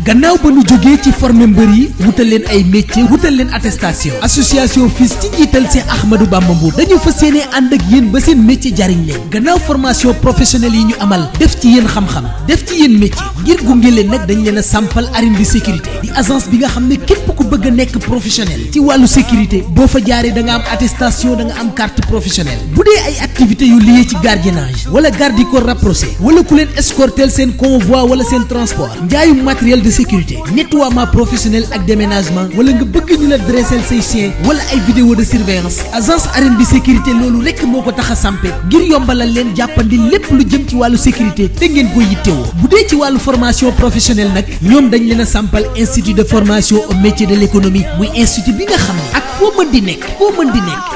gannaaw ba nu jógee ci former mbër yi wutal leen ay métier wutal leen attestation association FILS ci njiital Cheikh Ahmadou Bamba Mbour dañu fas yéene ànd ak yéen ba seen métier jariñ leen gannaaw formation professionnelle yi ñu amal def ci yéen xam-xam def ci yéen métier ngir gunge leen nag dañ leen a sampal arène de sécurité di agence bi nga xam ne képp ku bëgg a nekk professionnel ci wàllu sécurité boo fa jaaree da nga am attestation da nga am carte professionnelle bu dee ay activités yu lié ci gardiennage wala garde du corps rapproché wala ku leen escorter seen convoi wala seen transport njaayum matériel de sécurité nettoiement professionnel ak déménagement wala nga bëgg ñu la dresser say chien wala ay vidéo de surveillance agence arène de sécurité loolu rekk moo ko tax a sampe ngir yombalal leen jàppandi lépp lu jëm ci wàllu sécurité te ngeen ko yittewoo bu dee ci wàllu formation professionnelle nag ñoom dañ leen a sampal institut de formation au métier de l'économie muy institut bi nga xam ne ak foo mën di nekk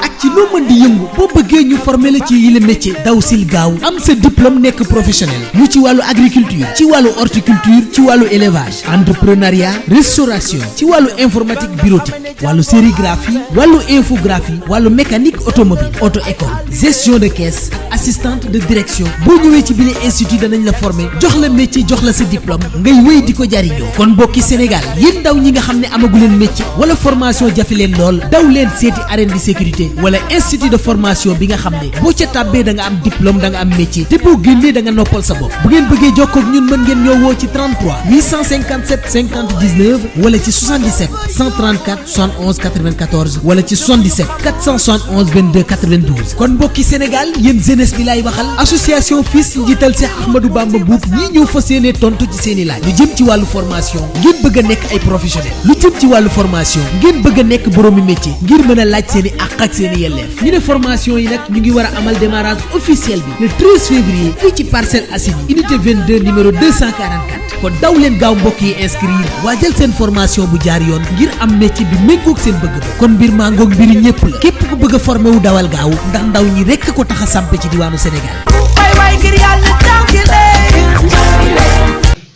ak ci loo mën di yëngu boo bëggee ñu former la ci yile métier daw sil gaaw am sa diplôme nekk professionnel ñu ci wàllu agriculture ci wàllu horticulture ci wàllu élevage entrepreneuriat restauration ci wàllu informatique bureautique wàllu sérigraphie wàllu infographie wàllu mécanique automobile auto école gestion de caisse assistante de direction boo ñëwee ci bile institut danañ la former jox la métier jox la sa diplôme ngay wéy di ko jariñoo kon mbokki Sénégal yéen ndaw ñi nga xam ne amagu leen métier wala formation jafe leen lool daw leen seeti arène de sécurité wala institut de formation bi nga xam ne boo ca tàbbee da nga am diplôme da nga am métier te boo génnee da nga noppal sa bopp bu ngeen bëggee jokkoo ak ñun mën ngeen ñoo woo ci 33 857 50 19 wala ci 77 134 71 94 wala ci 77 471 22 92 kon mbokki Sénégal yéen jeunesse bi laay waxal association FILS njiital Cheikh Ahmadou Bamba Mbour ñii ñëw fas yéene tontu ci seeni laaj lu jëm ci wàllu formation ngeen bëgg a nekk ay professionnel lu jëm ci wàllu formation ngeen bëgg a nekk boroomi métier ngir mën a laaj seeni àq ak seeni yelleef ñu ne formation yi nag ñu ngi war a amal démarrage officiel bi le 13 février fii ci Parcelles Assainies unité 22 numéro 244 kon daw leen gaaw mbokk yi inscrire waajal seen formation bu jaar yoon ngir am métier bi méngoog seen bëgg-bëgg kon mbir maa ngoog mbiri ñëpp la képp ku bëgg a formé wu dawal gaaw ndax ndaw ñi rekk ko tax a sampe ci diwaanu Sénégal.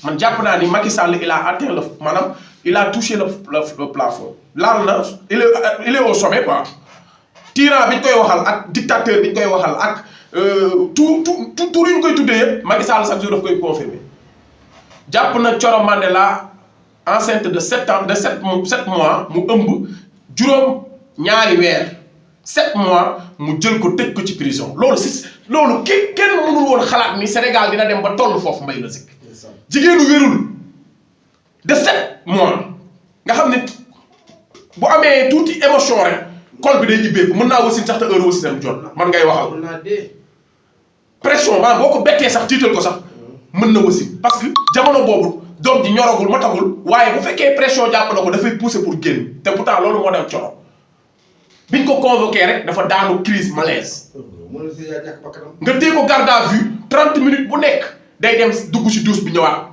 man jàpp naa ni Macky Sall il a atteint le maanaam il a touché le plafond laal na il est au sommet quoi. tyran bi ñu koy waxal ak dictateur bi ñu koy waxal ak tout yi ñu koy tuddee yëpp Macky Sall chaque jour daf koy confirmer jàpp na Thioro Mandela enceinte de 7 ans de 7 mois mu ëmb juróom ñaari weer 7 mois mu jël ko tëj ko ci prison loolu kenn mënul woon xalaat ni Sénégal dina dem ba toll foofu mbay la sikk jigéenu wérul de 7 mois nga xam ne bu amee tuuti émotion rek kol bi day ibbeeku mën naa wasin sax te heure wasinam jot man ngay waxal pression maanaam boo ko bettee sax tiital ko sax mën na wasin parce que jamono boobu doom ji ñoragul matagul waaye bu fekkee pression jàpp na ko dafay pousser pour génn te pourtant loolu moo dem Thioro biñ ko convoqué rek dafa daanu crise malaise nga téye ko garde à vue 30 minutes bu nekk day dem dugg ci douche bi ñëwaat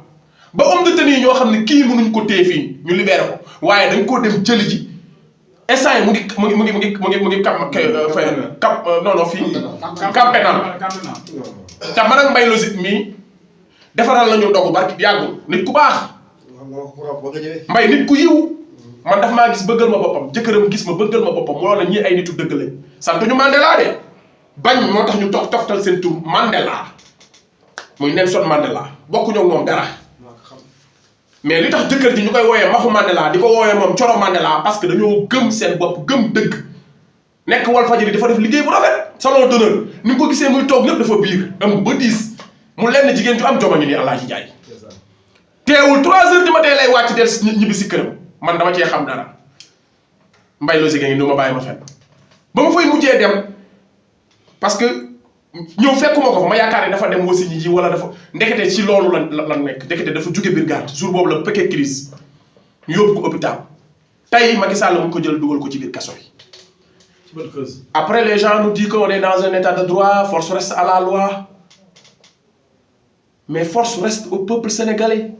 ba homme de tenue ñoo xam ne kii mënuñ ko téye fii ñu libéré ko waaye dañ koo dem jëli ji instant yi mu ngi cap non fii camp pénal te man ak mbay logique mii defaral la ñu dogu barki yàggul nit ku baax mbay nit ku yiw man daf maa gis bëggal ma boppam jëkkëram gis ma bëggal ma boppam moo la ñii ay nitu dëgg lañ sant ñu Mandela de bañ moo tax ñu toftal seen tur Mandela muy Nelson Mandela bokkuñu ak moom dara mais li tax jëkkër ji ñu koy wooyee maxu Mandela di ko wooyee moom Thioro Mandela parce que dañoo gëm seen bopp gëm dëgg nekk Walfadjri dafa def liggéey bu rafet salon d'honneur ni nga ko gisee muy toog lépp dafa biir ëmb ba 10 mu lenn jigéen ju am joma ñu ni Alaaji Njaay teewul 3 heures du matin lay wàcc del ñibbi si këram man dama cee xam dara mbay logique ngi du ma bàyyi ma fenn ba ma fay mujjee dem parce que ñëw fekkuma ko fa ma yaakaar ne dafa dem wasi ñi ji wala dafa ndekete ci loolu la nekk ndekete dafa jóge biir garde jour boobu la pëkkee crise ñu yóbbu ko hôpital tey Macky Sall mu ko jël dugal ko ci biir kaso yi après les gens nous disent qu'on est dans un état de droit force reste à la loi mais force reste au peuple sénégalais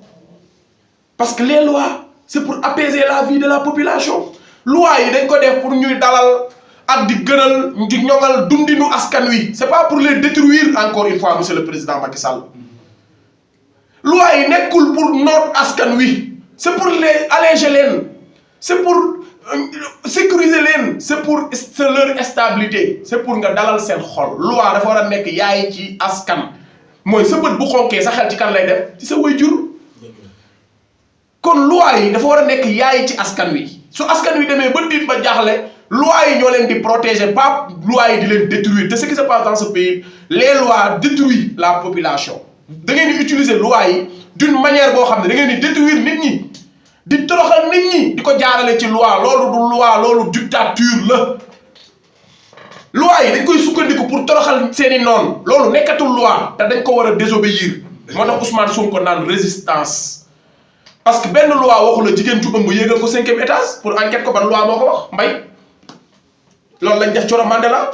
parce que les lois c'est pour apaiser la vie de la population loi yi dañ ko def pour ñuy dalal ak di gënal di ñoŋal dundinu askan wi c'est pas pour les détruire encore une fois monsieur le président Macky Sall loi yi nekkul pour noot askan wi c'est pour les alléger leen c'est pour sécuriser leen c'est pour leur stabilité c'est pour nga dalal seen xol loi dafa war a nekk yaay ci askan mooy sa bët bu xonkee sa xel ci kan lay dem ci sa waajur. kon loi yi dafa war a nekk yaay ci askan wi su askan wi demee ba tiit ba jaaxle loi yi ñoo leen di protéger pas loi yi di leen détruire te ce qui se passe dans ce pays les lois détruisent la population. da ngeen di utiliser loi yi d'une manière boo xam ne da ngeen di détruire nit ñi di toroxal nit ñi di ko jaarale ci loi loolu du loi loolu dictature la. loi yi dañ koy sukkandiku pour toroxal seeni noonu loolu nekkatul loi te dañ ko war a désobéir moo tax Ousmane Sonko naan résistance. parce que benn loi waxu la jigéen ju ëmb yéegal ko 5e étage pour enquête ko ban loi moo ko wax mbay loolu lañ def Thioro Mandela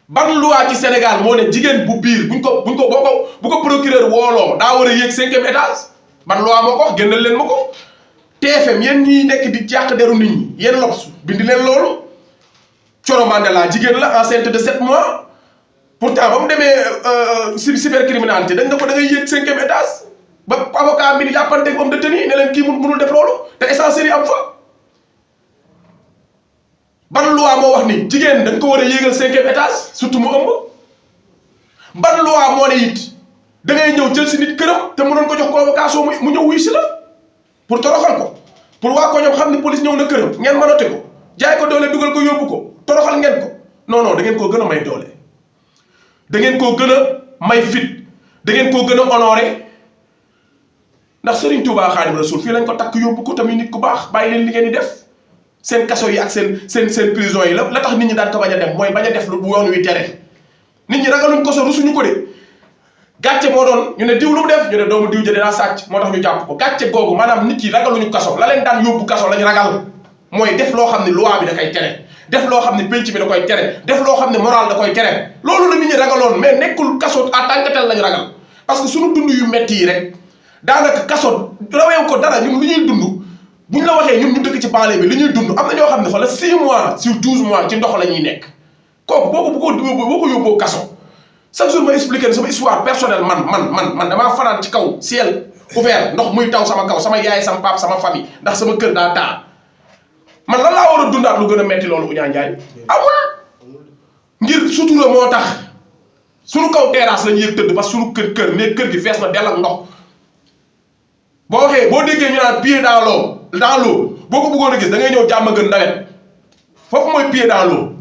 ban loi ci Sénégal moo ne jigéen bu biir bu ko procureur wooloo daa war a yéeg 5e étage ban loi moo ko wax génnal leen ma ko TFM yéen ñi nekk di jàq deru nit ñi yéen L'Obs bindi leen loolu Thioro Mandela jigéen la enceinte de 7 mois pourtant ba mu demee cybercriminalité dañ ne ko da ngay yéeg 5e étage ba avocat bi di jàppante homme de tenue ne leen kii mënul def loolu te essentiel yi am fa ban loi moo wax ni jigéen dañ ko war a yéegal 5e étage surtout mu ëmb ban loi moo ne it da ngay ñëw jël si nit këram te mënoon ko jox convocation mu ñëw wuy si la pour toroxal ko pour waa ko ñoom xam ni police ñëw na këram ngeen mënate ko jaay ko doole dugal ko yóbbu ko toroxal ngeen ko non da ngeen koo gën a may doole da ngeen koo gën a may fit da ngeen koo gën a honoré ndax Serigne Touba Xaadimu Rasuul fii lañ ko takk yóbbu ko tamit nit ku baax bàyyi leen li ngeen di def seen kaso yi ak seen prison yi la tax nit ñi daan ko bañ a dem mooy bañ a def lu bu yoon wi tere nit ñi ragaluñ ko so rusuñu ko de gàcce moo doon ñu ne diw lu mu def ñu ne doomu diw jëlee naa sàcc moo tax ñu jàpp ko gàcce googu maanaam nit yi ragaluñu kaso la leen daan yóbbu kaso lañ ragal mooy def loo xam ne loi bi da koy tere def loo xam ne penc bi da koy tere def loo xam ne moral da koy tere loolu la nit ñi ragaloon mais nekkul kaso en tant que tel lañ ragal parce que suñu dund yu metti yi rek daanaka kaso raweew ko dara ñun lu ñuy dund buñ la waxee ñun ñu dëkk ci banlieue bi li ñuy dund am na ñoo xam ne fa la 6 mois sur 12 mois ci ndox la ñuy nekk kooku boo ko yóbboo kaso chaque jour ma expliqué sama histoire personnelle man damaa fanaan ci kaw ciel ouvert ndox muy taw sama kaw sama yaay sama pap sama famille ndax sama kër daa taa man lan laa war a dundaat lu gën a metti loolu Ousmane Ndiaye amul ngir sutura moo tax suñu kaw terrasse lañu yëg tëdd parce que suñu kër ne kër gi fees na dell ak ndox boo waxee boo déggee ñu naan pied dans l'eau boo ko bëggoon a gis da ngay ñëw jàmm gën nawet foofu mooy pied dans l'eau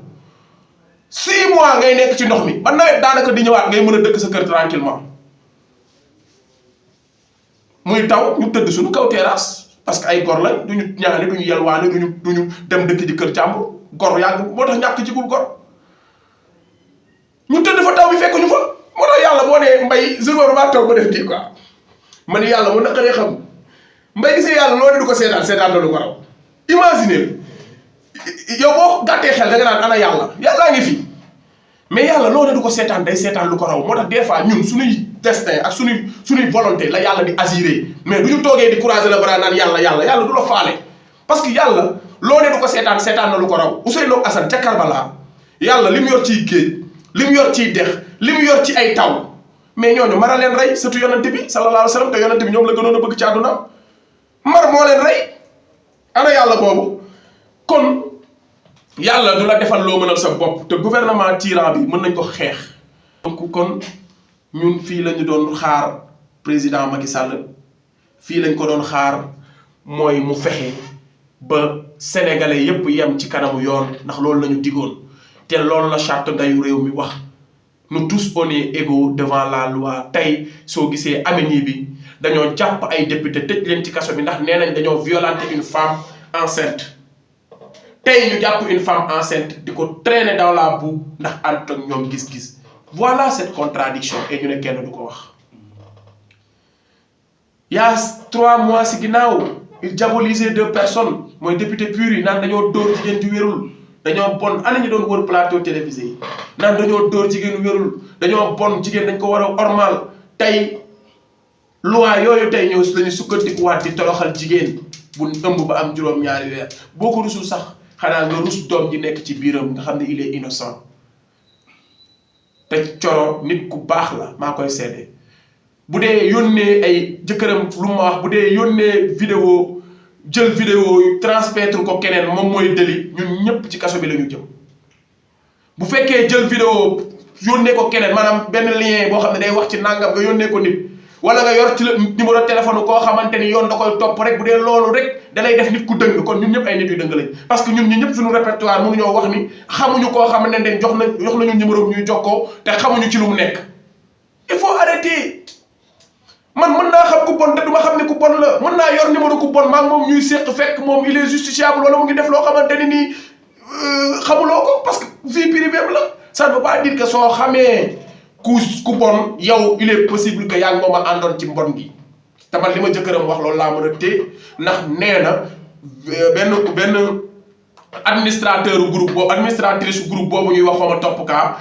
6 mois ngay nekk ci ndox mi ba nawet daanaka di ñëwaat ngay mën a dëkk sa kër tranquillement muy taw ñu tëdd suñu kaw terrasse parce que ay gor lañ duñu ñaani duñu yelwaani duñu dem dëkk ji kër jàmbur gor yàgg moo tax ñàkk jigul gor ñu tëdd fa taw bi fekk ñu fa moo tax yàlla boo nee mbay jour maa toog ba def di quoi man yàlla mu naqaree xam mbay gisee yàlla loolu du ko seetaan na lu ko raw imaginer yow boo gàttee xel da nga naan ana yàllaa ngi fi mais yàlla loolu du ko seetaan day seetaan lu ko raw moo tax des fois ñun suñuy destin ak suñuy volonté la yàlla di assuré mais du ñu toogee di croiser le bras naan yàlla du la faale parce que yàlla loolu du ko seetaan na lu ko raw Ousseynou Assane ca Karbala yàlla li mu yor ciy géej li mu yor ciy dex li mu yor ci ay taw mais ñooñu mar a leen rey surtout yonante bi sallallahu alayhi wa sallam te yonante bi ñoom la gënoon a bëgg ci àdduna mar moo leen rey ana yàlla boobu kon yàlla du la defal loo mënal sa bopp te gouvernement tyran bi mën nañ ko xeex. donc kon ñun fii la ñu doon xaar président Macky Sall fii lañ ko doon xaar mooy mu fexe ba sénégalais yépp yem ci kanamu yoon ndax loolu la ñu digoon te loolu la charte ndayu réew mi wax. nous tous on est égaux devant la loi tey soo gisee ameni bi dañoo jàpp ay député tëj leen ci kaso bi ndax nee nañ dañoo violenter une femme enceinte tey ñu jàpp une femme enceinte di ko traîner dans la boue ndax ànd ak ñoom gis-gis voilà cette contradiction et ñu ne kenn du ko wax. y a 3 mois si ginnaaw il diabolisait 2 personnes mooy député pur yi naan dañoo dóor jigéen ju wérul. dañoo bon ana ñu doon wër plateau télévisé yi naan dañoo dóor jigéen wérul dañoo bon jigéen dañ ko war a ormal tey loi yooyu tey ñëw lañu sukkandikuwaat di toroxal jigéen bu ëmb ba am juróom-ñaari weer boo ko rusul sax xanaa nga rus doom ji nekk ci biiram nga xam ne il est innocent te Thioro nit ku baax la maa koy seede bu dee yónnee ay jëkkëram lu ma wax bu dee yónnee vidéo jël vidéo yu transmettre ko keneen moom mooy délit ñun ñëpp ci kaso bi la ñu jëm bu fekkee jël vidéo yónnee ko keneen maanaam benn lien boo xam ne day wax ci nangam nga yónnee ko nit wala nga yor ci numéro téléphone koo xamante ni yoon da koy topp rek bu dee loolu rek da lay def nit ku dëng kon ñun ñëpp ay nit yu dëng lañ parce que ñun ñi ñëpp suñu répertoire mënuñoo wax ni xamuñu koo xamante ne jox nañu numéro ñuy jokkoo te xamuñu ci lu mu nekk il faut arrêter man mën naa xam ku bon te duma xam ne ku bon la mën naa yor numéro ku bon maa ngi moom ñuy séq fekk moom il est justiciable wala mu ngi def loo xamante ni nii xamuloo ko parce que vie privée la ça ne veut pas dire que soo xamee ku bon yow il est possible que yaa ngi moom a àndoon ci mbon gi te man li ma jëkkëram wax loolu laa mën a téye ndax nee na benn administrateur groupe boobu administratrice groupe boobu ñuy wax xaw ma topp kaa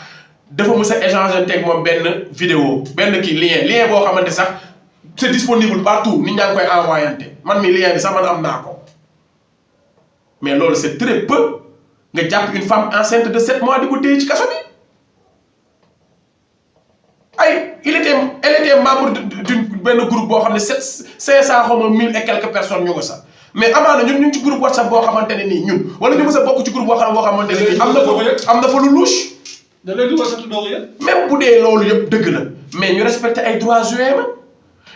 dafa mës a échanger teg moom benn vidéo benn kii lien boo xamante sax c'est disponible partout nit ñaa ngi koy envoyante man mi lien bi sax man am naa ko mais loolu c'est très peu nga jàpp une femme enceinte de 7 mois di ko téye ci kaso bi elle était membre d'une benn groupe boo xam ne 500 xaw ma 1000 et quelques personnes ñu ko sax mais amaana ñun ñu ngi ci groupe WhatsApp boo xamante ne nii ñun wala ñu mës a bokk ci groupe boo xamante ne nii am na fa lu louche. da leen di wasatu doo ko yëg. même bu dee loolu yëpp dëgg la mais ñu respecté ay droits humains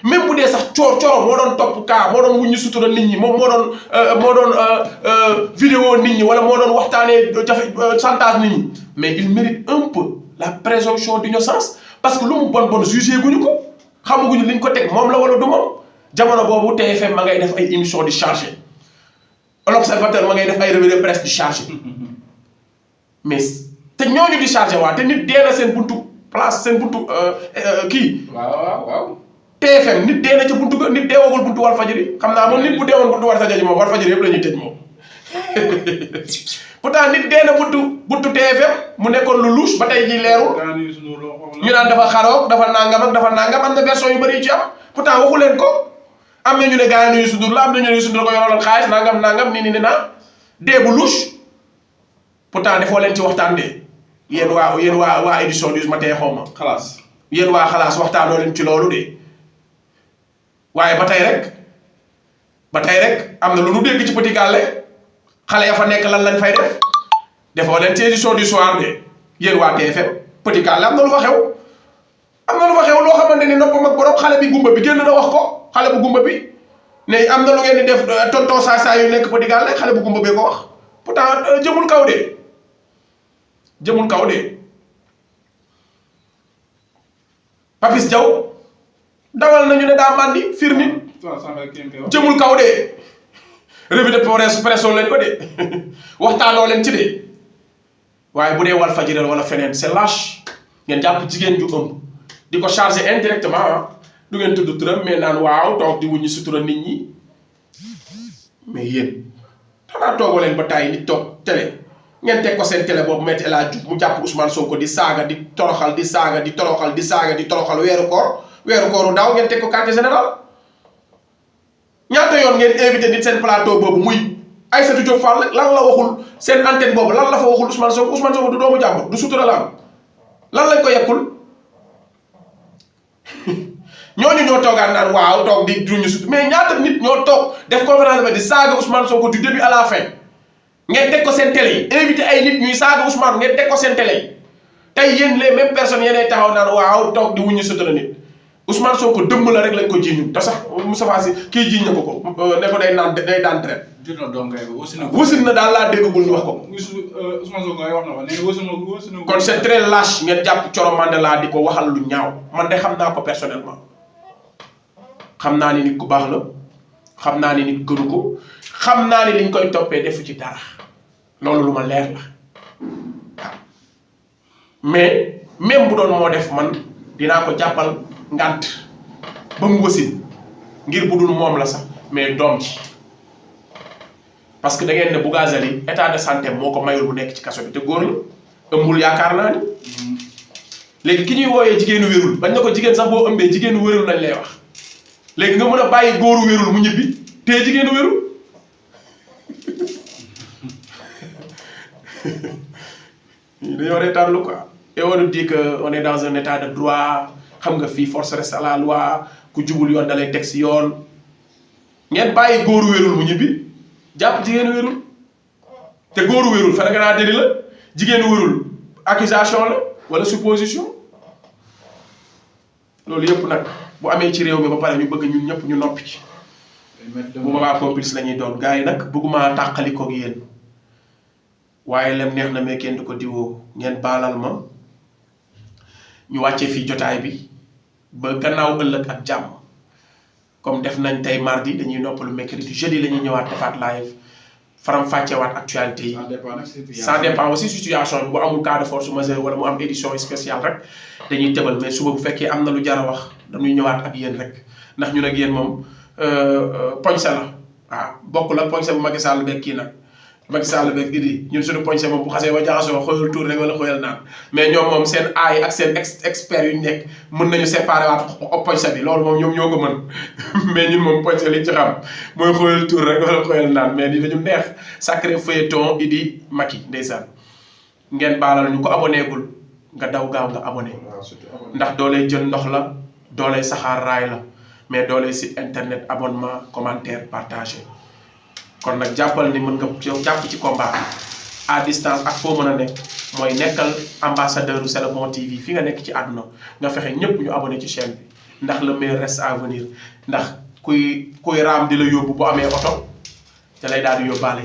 même bu dee sax coor moo doon topp kaa moo doon wuññi sutura nit ñi moom moo doon vidéo nit ñi wala moo doon waxtaanee chantage nit ñi mais il mérite un peu la présomption d'innocence parce que lu mu bon jugé guñu ko xamaguñu liñ ko teg moom la wala du moom jamono boobu TFM ma ngay def ay émission di chargé l'Observateur ma ngay def ay revue de presse di chargé mais te ñooñu di chargé waa te nit dee na seen buntu place seen buntu kii. waaw. TFM nit dee na ca buntu nit deewagul buntu Walfadjri xam naa moom nit bu deewoon buntu Walfadjri moom Walfadjri yëpp la ñuy tëj moom pourtant nit dee na buntu TFM mu nekkoon lu louche ba tey jii leerul ñu naan dafa xaroog dafa nangam am na version yu bëri yu ci am pourtant waxu leen ko am na ñu ne gars yi Youssou N'Dour la am na ñu ne Youssou N'Dour ko yoraloon xaalis nangam nii naa dee bu louche pourtant defoo leen ci waxtaan de yéen waa édition du matin xaw ma xalaas yéen waa xalaas waxtaanoo leen ci loolu de waaye ba tey rek am na lu nu dégg ci Petit Gallé xale ya fa nekk lan lañ fay def defoo leen ci édition du soir de yéen waa TFM Petit Gallé am na lu fa xew loo xamante ni noppam ak borom xale bi gumba bi génn na wax ko xale bu gumba bi ne am na lu ngeen di def tonton saa yu nekk Petit Gallé xale bu gumba bee ko wax pourtant jëmul kaw de Papis Diaw dawal nañu ne daa màndi firmi jëmul kaw de revue de presse lañ ko de waxtaanoo leen ci de waaye bu dee Walfadjri wala feneen c'est lâche ngeen jàpp jigéen ju ëmb di ko chargé indirectement du ngeen tudd turam mais naan waaw toog di wuññi sutura nit ñi mais yéen xanaa toogoo leen ba tàyyi nit toog télé ngeen teg ko seen télé boobu metti El Hadj Diouf mu jàpp Ousmane Sonko di saaga di toroxal weeru kooru daaw ngeen teg ko quartier général ñaata yoon ngeen invité nit seen plateau boobu muy Aïssatou Diop Fall lan la waxul seen antenne boobu lan la fa waxul Ousmane Sonko du doomu jàmbur du sutura la am lan lañ ko yekkul ñooñu ñoo toogaan naan waaw toog di duñu sut mais ñaata nit ñoo toog def conférence ba di saaga Ousmane Sonko du début à la fin ngeen teg ko seen télé yi invité ay nit ñuy saaga Ousmane ngeen teg ko seen télé yi tey yéen les mêmes personnes yéenay taxaw naan waaw toog di wuñu sutura nit Ousmane Sonko dëmb la rek lañ ko jiiñu te sax Moustapha Sy kii jiiñ na ko ne ko day daan traite. wasin na daal laa déggagul ñu wax ko. Ousmane Sonko wax na ko nee wasin na kon c'est très lâche ngeen jàpp Coro Mandela di ko waxal lu ñaaw man de xam naa ko personnellement xam naa ni nit ku baax la xam naa ni nit gënu ko xam naa ni liñ koy toppee defu ci dara loolu lu ma leer la waaw mais même bu doon moo def man dinaa ko jàppal ngant ba mu wasin ngir bu dul moom la sax mais doom ci parce que da ngeen ne Bougazali état de santé moo ko mayul bu nekk ci kaso bi te góor la ëmbul yaakaar naa ni léegi ki ñuy wooyee jigéenu wérul bañ na ko jigéen sax boo ëmbee jigéenu wérul lañ lay wax léegi nga mën a bàyyi góoru wérul mu ñibbi te jigéenu wérul dañoo reetaan lu quoi et on dit que on est dans un état de droit xam nga fii force reste à la loi ku jubul yoon da lay teg si yoon ngeen bàyyi góoru wérul mu ñibbi jàpp jigéenu wérul te góoru wérul fana nga naa déli la jigéenu wérul accusation la wala supposition loolu yëpp nag bu amee ci réew mi ba pare ñu bëgg ñun ñëpp ñu noppi ci bu boobaa complice la ñuy doon gars yi nag bëgguma tàqali koog yéen waaye lem neex na mais kenn du ko diwoo ngeen baalal ma ñu wàccee fii jotaay bi ba gannaaw ëllëg ak jàmm comme def nañ tey mardi dañuy noppalu mercredi jeudi la ñuy ñëwaat defaat live faram fàcceewaat actualité yi ça dépend aussi situation bi bu amul cas de force majeure wala mu am édition spéciale rek dañuy tëbal mais suba bu fekkee am na lu jar a wax dañuy ñëwaat ak yéen rek ndax ñun ak yéen moom poñse la waaw bokk la poñse bu Macky Sall beeg kii nag Macky Sall beeg Idi ñun suñu poñse moom bu xasee ba jaxasoo xoyal tuur rek wala xoyal naan mais ñoom moom seen aay ak seen expert yu ñu nekk mën nañu séparer waat poñse bi loolu moom ñoom ñoo ko mën mais ñun moom poñse li ci xam mooy xoyal tuur rek wala xoyal naan mais di dañu neex sacré feuilleton Idi Macky ndeysaan ngeen baalal ñu ko abonné gul nga daw gaaw nga abonné ndax doolay jël ndox la doolay saxaar raay la mais doolay site internet abonnement commentaire partagé kon nag jàppal ni mën nga jàpp ci combat à distance ak foo mën a nekk mooy nekkal ambassadeur u C'est le Bon TV fi nga nekk ci àdduna nga fexe ñëpp ñu abonné ci chaîne bi ndax le meilleur reste à venir ndax kuy raam di la yóbbu bu amee oto da lay daal di yóbbaale